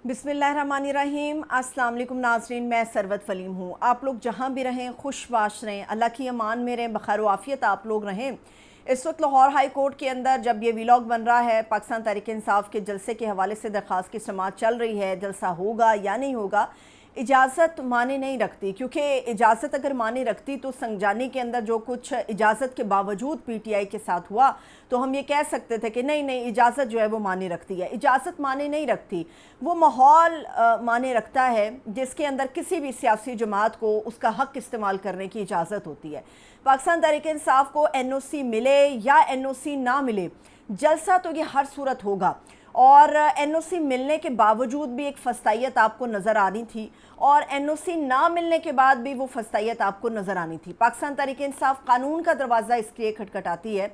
बिस्मिल्लाहिर्रहमानिर्रहीम। अस्सलाम वालेकुम नाज़रीन, मैं सरवत फलीम हूँ। आप लोग जहाँ भी रहें खुशबाश रहें, अल्लाह की अमान में रहें, बखैर आफियत आप लोग रहें। इस वक्त लाहौर हाई कोर्ट के अंदर जब ये व्लॉग बन रहा है, पाकिस्तान तहरीक इंसाफ के जलसे के हवाले से दरख्वास्त की समाअत चल रही है। जलसा होगा या नहीं होगा इजाज़त माने नहीं रखती, क्योंकि इजाज़त अगर माने रखती तो संगजानी के अंदर जो कुछ इजाज़त के बावजूद पीटीआई के साथ हुआ तो हम ये कह सकते थे कि नहीं इजाज़त जो है वो माने रखती है। इजाज़त माने नहीं रखती, वो माहौल माने रखता है जिसके अंदर किसी भी सियासी जमात को उसका हक़ इस्तेमाल करने की इजाज़त होती है। पाकिस्तान तहरीक इंसाफ को एनओसी मिले या एनओसी ना मिले, जलसा तो ये हर सूरत होगा। और एनओसी मिलने के बावजूद भी एक फस्तायत आपको नज़र आनी थी, और एनओसी ना मिलने के बाद भी वो फस्तायत आपको नज़र आनी थी। पाकिस्तान तहरीक इंसाफ कानून का दरवाज़ा इसलिए खटखटाती है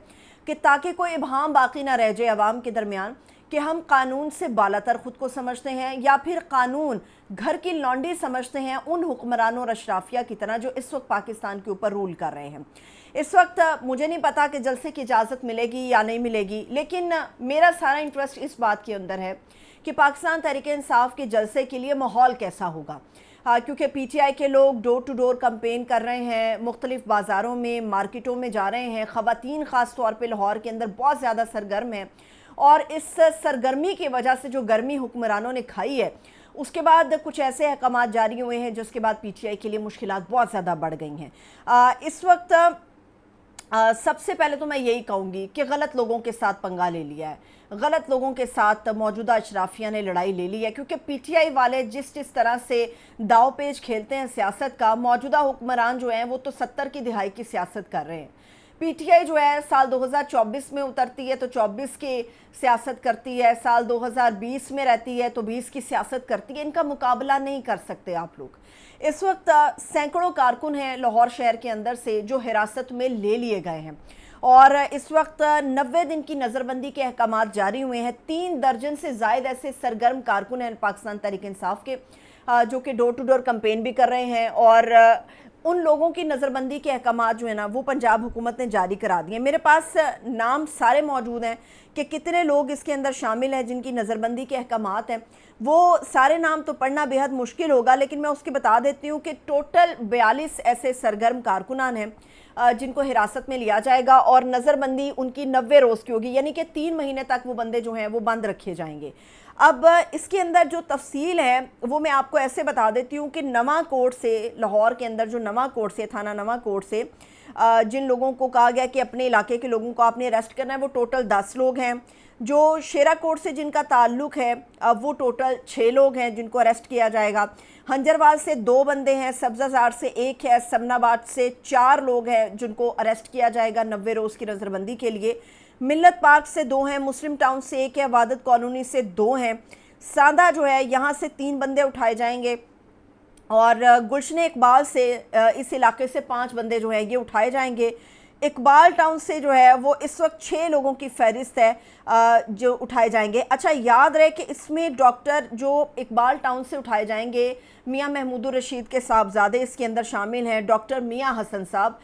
कि ताकि कोई इबहम बाकी ना रह जाए अवाम के दरमियान कि हम कानून से बालातर ख़ुद को समझते हैं या फिर कानून घर की लौंडी समझते हैं उन हुक्मरानों और अशराफिया की तरह जो इस वक्त पाकिस्तान के ऊपर रूल कर रहे हैं। इस वक्त मुझे नहीं पता कि जलसे की इजाज़त मिलेगी या नहीं मिलेगी, लेकिन मेरा सारा इंटरेस्ट इस बात के अंदर है कि पाकिस्तान तहरीक इंसाफ के जलसे के लिए माहौल कैसा होगा। क्योंकि पीटीआई के लोग डोर टू डोर कैंपेन कर रहे हैं, मुख्तलिफ बाज़ारों में मार्केटों में जा रहे हैं। ख़वातीन ख़ास तौर पर लाहौर के अंदर बहुत ज़्यादा सरगर्म है, और इस सरगर्मी की वजह से जो गर्मी हुक्मरानों ने खाई है उसके बाद कुछ ऐसे अहकामात जारी हुए हैं जिसके बाद पीटीआई के लिए मुश्किलात बहुत ज़्यादा बढ़ गई हैं। इस वक्त सबसे पहले तो मैं यही कहूँगी कि गलत लोगों के साथ पंगा ले लिया है, गलत लोगों के साथ मौजूदा अशराफिया ने लड़ाई ले ली है। क्योंकि पीटीआई वाले जिस तरह से दाव पेच खेलते हैं सियासत का, मौजूदा हुक्मरान जो हैं वो तो 70 की दिहाई की सियासत कर रहे हैं। पीटीआई जो है साल 2024 में उतरती है तो 24 की सियासत करती है, साल 2020 में रहती है तो 20 की सियासत करती है। इनका मुकाबला नहीं कर सकते आप लोग। इस वक्त सैकड़ों कारकुन हैं लाहौर शहर के अंदर से जो हिरासत में ले लिए गए हैं, और इस वक्त 90 दिन की नज़रबंदी के अहकामात जारी हुए हैं। 3 दर्जन से ज़ायद ऐसे सरगर्म कारकुन हैं पाकिस्तान तहरीक इंसाफ के जो कि डोर टू डोर कैंपेन भी कर रहे हैं, और उन लोगों की नज़रबंदी के अहकामात जो है ना वो पंजाब हुकूमत ने जारी करा दिए। मेरे पास नाम सारे मौजूद हैं कि कितने लोग इसके अंदर शामिल हैं जिनकी नज़रबंदी के अहकामात हैं। वो सारे नाम तो पढ़ना बेहद मुश्किल होगा, लेकिन मैं उसके बता देती हूँ कि टोटल 42 ऐसे सरगर्म कारकुनान हैं जिनको हिरासत में लिया जाएगा, और नज़रबंदी उनकी 90 रोज़ की होगी, यानी कि 3 महीने तक वो बंदे जो हैं वो बंद रखे जाएंगे। अब इसके अंदर जो तफसील है वो मैं आपको ऐसे बता देती हूँ कि नवा कोर्ट से, लाहौर के अंदर जो नवा कोर्ट से, थाना नवा कोर्ट से जिन लोगों को कहा गया कि अपने इलाके के लोगों को आपने अरेस्ट करना है वो टोटल 10 लोग हैं। जो शेरा कोर्ट से जिनका ताल्लुक़ है वो टोटल 6 लोग हैं जिनको अरेस्ट किया जाएगा। हंजरवाल से 2 बंदे हैं, सब्जाजार से 1 है, समनाबाद से 4 लोग हैं जिनको अरेस्ट किया जाएगा 90 रोज़ की नज़रबंदी के लिए। मिल्लत पार्क से 2 हैं, मुस्लिम टाउन से 1 है, वादत कॉलोनी से 2 हैं। सांदा जो है यहाँ से 3 बंदे उठाए जाएंगे, और गुलशन इकबाल से इस इलाके से 5 बंदे जो हैं ये उठाए जाएंगे। इकबाल टाउन से जो है वो इस वक्त 6 लोगों की फहरिस्त है जो उठाए जाएंगे। अच्छा याद रहे कि इसमें डॉक्टर जो इकबाल टाउन से उठाए जाएंगे मियां महमूदुर रशीद के साहबजादे इसके अंदर शामिल हैं, डॉक्टर मियां हसन साहब,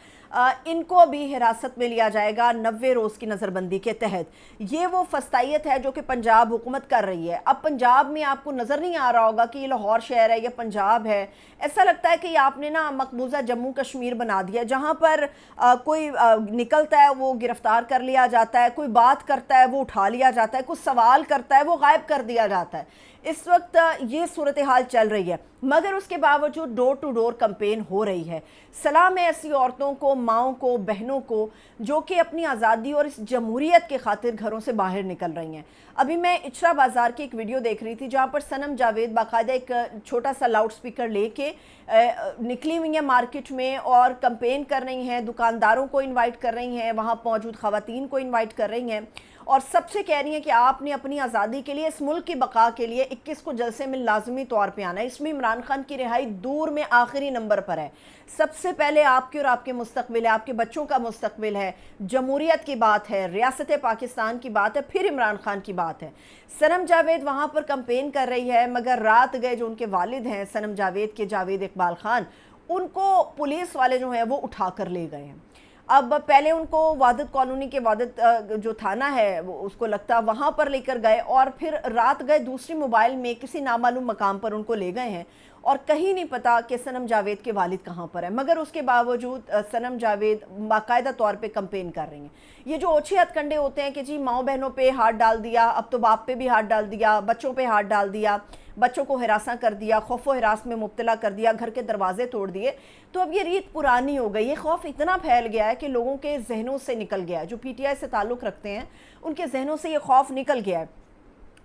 इनको भी हिरासत में लिया जाएगा 90 रोज़ की नज़रबंदी के तहत। ये वो फस्तायत है जो कि पंजाब हुकूमत कर रही है। अब पंजाब में आपको नज़र नहीं आ रहा होगा कि ये लाहौर शहर है या पंजाब है, ऐसा लगता है कि आपने ना मकबूजा जम्मू कश्मीर बना दिया, जहाँ पर कोई निकलता है वो गिरफ्तार कर लिया जाता है, कोई बात करता है वो उठा लिया जाता है, कुछ सवाल करता है वो गायब कर दिया जाता है। इस वक्त ये सूरत हाल चल रही है, मगर उसके बावजूद डोर टू डोर कैंपेन हो रही है। सलाम है ऐसी औरतों को, माओं को, बहनों को जो कि अपनी आज़ादी और इस जमहूरियत के खातिर घरों से बाहर निकल रही हैं। अभी मैं इचरा बाज़ार की एक वीडियो देख रही थी जहाँ पर सनम जावेद बाकायदा एक छोटा सा लाउड स्पीकर लेके निकली हुई हैं मार्केट में और कैंपेन कर रही हैं, दुकानदारों को इन्वाइट कर रही हैं, वहाँ मौजूद ख़वातीन को इन्वाइट कर रही हैं, और सबसे कह रही हैं कि आपने अपनी आज़ादी के लिए, इस मुल्क की बका के लिए 21 को जलसे में लाजमी तौर पे आना है। इसमें इमरान खान की रिहाई दूर में आखिरी नंबर पर है। सबसे पहले आपके और आपके मुस्तकबिल है, आपके बच्चों का मुस्तकबिल है, जमहूरियत की बात है, रियासत पाकिस्तान की बात है, फिर इमरान खान की बात है। सनम जावेद वहाँ पर कैंपेन कर रही है, मगर रात गए जो उनके वालिद हैं सनम जावेद के, जावेद इकबाल खान, उनको पुलिस वाले जो हैं वो उठा कर ले गए हैं। اب پہلے ان کو وحدت کالونی کے وحدت جو تھانہ ہے وہ اس کو لگتا وہاں پر لے کر گئے، اور پھر رات گئے دوسری موبائل میں کسی نامعلوم مقام پر ان کو لے گئے ہیں، اور کہیں نہیں پتا کہ صنم جاوید کے والد کہاں پر ہیں، مگر اس کے باوجود صنم جاوید باقاعدہ طور پہ کمپین کر رہی ہیں۔ یہ جو اوچھے ہتھ کنڈے ہوتے ہیں کہ جی ماؤں بہنوں پہ ہاتھ ڈال دیا، اب تو باپ پہ بھی ہاتھ ڈال دیا، بچوں پہ ہاتھ ڈال دیا، بچوں کو ہراساں کر دیا، خوف و ہراس میں مبتلا کر دیا، گھر کے دروازے توڑ دیے، تو اب یہ ریت پرانی ہو گئی۔ یہ خوف اتنا پھیل گیا ہے کہ لوگوں کے ذہنوں سے نکل گیا ہے، جو پی ٹی آئی سے تعلق رکھتے ہیں ان کے ذہنوں سے یہ خوف نکل گیا ہے۔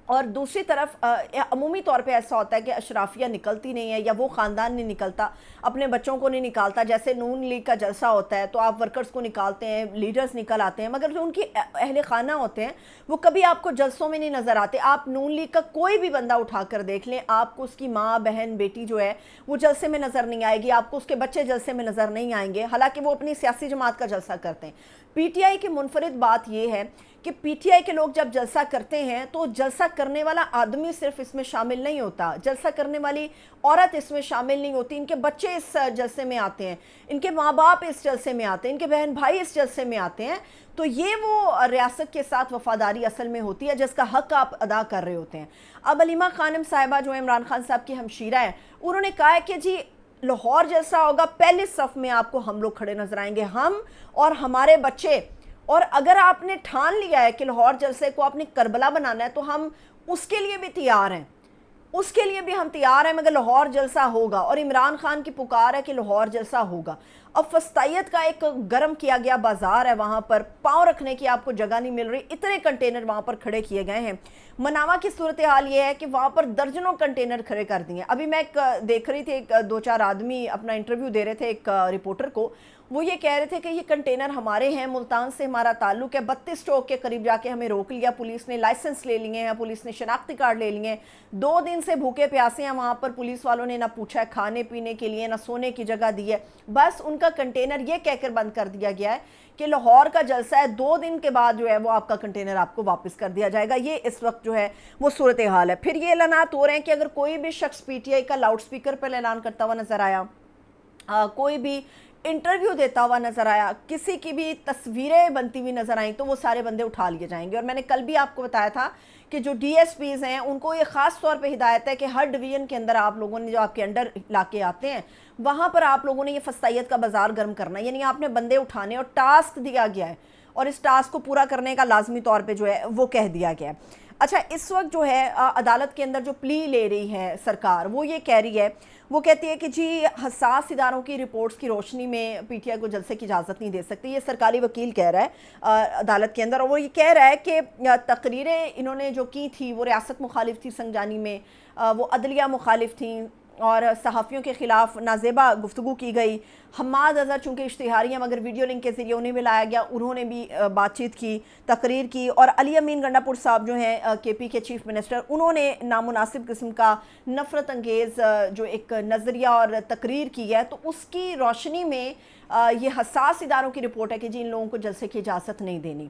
اور دوسری طرف عمومی طور پہ ایسا ہوتا ہے کہ اشرافیہ نکلتی نہیں ہے، یا وہ خاندان نہیں نکلتا، اپنے بچوں کو نہیں نکالتا۔ جیسے نون لیگ کا جلسہ ہوتا ہے تو آپ ورکرز کو نکالتے ہیں، لیڈرز نکل آتے ہیں، مگر جو ان کی اہل خانہ ہوتے ہیں وہ کبھی آپ کو جلسوں میں نہیں نظر آتے۔ آپ نون لیگ کا کوئی بھی بندہ اٹھا کر دیکھ لیں، آپ کو اس کی ماں، بہن، بیٹی جو ہے وہ جلسے میں نظر نہیں آئے گی، آپ کو اس کے بچے جلسے میں نظر نہیں آئیں گے، حالانکہ وہ اپنی سیاسی جماعت کا جلسہ کرتے ہیں۔ پی ٹی آئی کی منفرد بات یہ ہے کہ پی ٹی آئی کے لوگ جب جلسہ کرتے ہیں تو جلسہ کرنے والا آدمی صرف اس میں شامل نہیں ہوتا، جلسہ کرنے والی عورت اس میں شامل نہیں ہوتی، ان کے بچے اس جلسے میں آتے ہیں، ان کے ماں باپ اس جلسے میں آتے ہیں، ان کے بہن بھائی اس جلسے میں آتے ہیں۔ تو یہ وہ ریاست کے ساتھ وفاداری اصل میں ہوتی ہے جس کا حق آپ ادا کر رہے ہوتے ہیں۔ اب علیمہ خانم صاحبہ جو عمران خان صاحب کی ہمشیرہ ہیں، انہوں نے کہا ہے کہ جی لاہور جلسہ ہوگا، پہلے صف میں آپ کو ہم لوگ کھڑے نظر آئیں گے، ہم اور ہمارے بچے، اور اگر آپ نے ٹھان لیا ہے کہ لاہور جلسے کو آپ نے کربلا بنانا ہے تو ہم اس کے لیے بھی تیار ہیں، اس کے لیے بھی ہم تیار ہیں، مگر لاہور جلسہ ہوگا، اور عمران خان کی پکار ہے کہ لاہور جلسہ ہوگا۔ اب فسطائیت کا ایک گرم کیا گیا بازار ہے، وہاں پر پاؤں رکھنے کی آپ کو جگہ نہیں مل رہی، اتنے کنٹینر وہاں پر کھڑے کیے گئے ہیں۔ مناوا کی صورتحال یہ ہے کہ وہاں پر درجنوں کنٹینر کھڑے کر دیے۔ ابھی میں دیکھ رہی تھی، ایک دو چار آدمی اپنا انٹرویو دے رہے تھے ایک رپورٹر کو، وہ یہ کہہ رہے تھے کہ یہ کنٹینر ہمارے ہیں، ملتان سے ہمارا تعلق ہے، 32 چوک کے قریب جا کے ہمیں روک لیا پولیس نے، لائسنس لے لیے ہیں، پولیس نے شناختی کارڈ لے لیے ہیں، 2 دن سے بھوکے پیاسے ہیں وہاں پر، پولیس والوں نے نہ پوچھا ہے کھانے پینے کے لیے، نہ سونے کی جگہ دی ہے، بس ان کا کنٹینر یہ کہہ کر بند کر دیا گیا ہے کہ لاہور کا جلسہ ہے، 2 دن کے بعد جو ہے وہ آپ کا کنٹینر آپ کو واپس کر دیا جائے گا۔ یہ اس وقت جو ہے وہ صورتحال ہے۔ پھر یہ اعلانات ہو رہے ہیں کہ اگر کوئی بھی شخص پی ٹی آئی کا لاؤڈ سپیکر پر اعلان کرتا ہوا نظر آیا، کوئی بھی انٹرویو دیتا ہوا نظر آیا، کسی کی بھی تصویریں بنتی ہوئی نظر آئیں، تو وہ سارے بندے اٹھا لیے جائیں گے۔ اور میں نے کل بھی آپ کو بتایا تھا کہ جو ڈی ایس پیز ہیں ان کو یہ خاص طور پہ ہدایت ہے کہ ہر ڈویژن کے اندر آپ لوگوں نے جو آپ کے انڈر علاقے آتے ہیں وہاں پر آپ لوگوں نے یہ فسطائیت کا بازار گرم کرنا ہے، یعنی آپ نے بندے اٹھانے، اور ٹاسک دیا گیا ہے، اور اس ٹاسک کو پورا کرنے کا لازمی طور پہ جو ہے وہ کہہ دیا گیا ہے۔ اچھا، اس وقت جو ہے عدالت کے اندر جو پلی لے رہی ہے سرکار، وہ یہ کہہ رہی ہے، وہ کہتی ہے کہ جی حساس اداروں کی رپورٹس کی روشنی میں پی ٹی آئی کو جلسے کی اجازت نہیں دے سکتی، یہ سرکاری وکیل کہہ رہا ہے عدالت کے اندر، اور وہ یہ کہہ رہا ہے کہ تقریریں انہوں نے جو کی تھی وہ ریاست مخالف تھی سنجانی میں، وہ عدلیہ مخالف تھیں، اور صحافیوں کے خلاف نازیبہ گفتگو کی گئی۔ حماد اظہر چونکہ اشتہاری ہیں مگر ویڈیو لنک کے ذریعے انہیں بھی لایا گیا، انہوں نے بھی بات چیت کی، تقریر کی، اور علی امین گنڈا پور صاحب جو ہیں کے پی کے چیف منسٹر، انہوں نے نامناسب قسم کا نفرت انگیز جو ایک نظریہ اور تقریر کی ہے، تو اس کی روشنی میں یہ حساس اداروں کی رپورٹ ہے کہ جی ان لوگوں کو جلسے کی اجازت نہیں دینی۔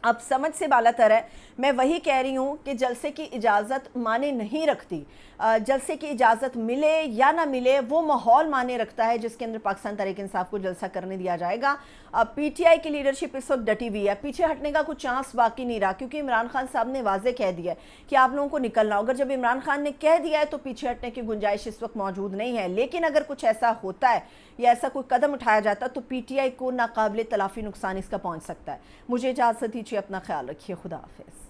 اب سمجھ سے بالاتر ہے، میں وہی کہہ رہی ہوں کہ جلسے کی اجازت معنی نہیں رکھتی، جلسے کی اجازت ملے یا نہ ملے وہ ماحول معنی رکھتا ہے جس کے اندر پاکستان تحریک انصاف کو جلسہ کرنے دیا جائے گا۔ پی ٹی آئی کی لیڈرشپ اس وقت ڈٹی ہوئی ہے، پیچھے ہٹنے کا کوئی چانس باقی نہیں رہا، کیونکہ عمران خان صاحب نے واضح کہہ دیا ہے کہ آپ لوگوں کو نکلنا ہوگا۔ جب عمران خان نے کہہ دیا ہے تو پیچھے ہٹنے کی گنجائش اس وقت موجود نہیں ہے، لیکن اگر کچھ ایسا ہوتا ہے یا ایسا کوئی قدم اٹھایا جاتا ہے تو پی ٹی آئی کو ناقابل تلافی نقصان اس کا پہنچ سکتا ہے۔ مجھے اجازت دیجیے، اپنا خیال رکھیے، خدا حافظ۔